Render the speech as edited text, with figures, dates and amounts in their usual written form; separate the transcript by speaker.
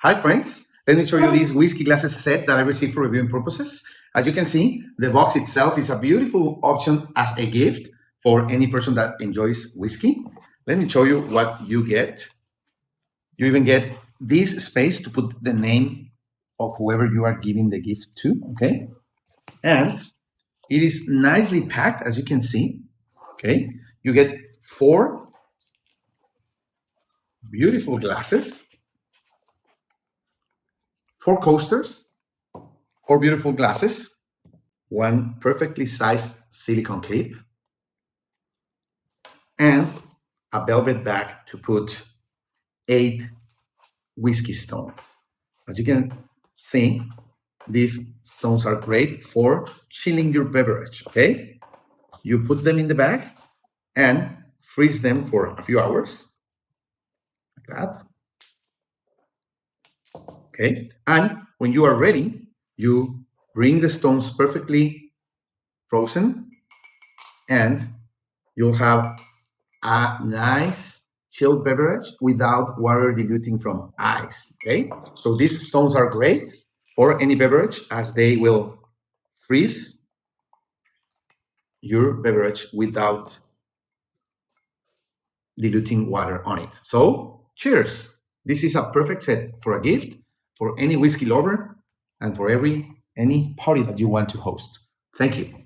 Speaker 1: Hi friends, let me show you this whiskey glasses set that I received for reviewing purposes. As you can see, the box itself is a beautiful option as a gift for any person that enjoys whiskey. Let me show you what you get. You even get this space to put the name of whoever you are giving the gift to, okay? And it is nicely packed, as you can see, okay? You get 4 beautiful glasses, 4 coasters, 4 beautiful glasses, 1 perfectly sized silicone clip, and a velvet bag to put 8 whiskey stones. As you can see, these stones are great for chilling your beverage, okay? You put them in the bag and freeze them for a few hours, like that. Okay, and when you are ready, you bring the stones perfectly frozen and you'll have a nice chilled beverage without water diluting from ice, okay? So these stones are great for any beverage as they will freeze your beverage without diluting water on it. So cheers. This is a perfect set for a gift for any whiskey lover and for any party that you want to host. Thank you.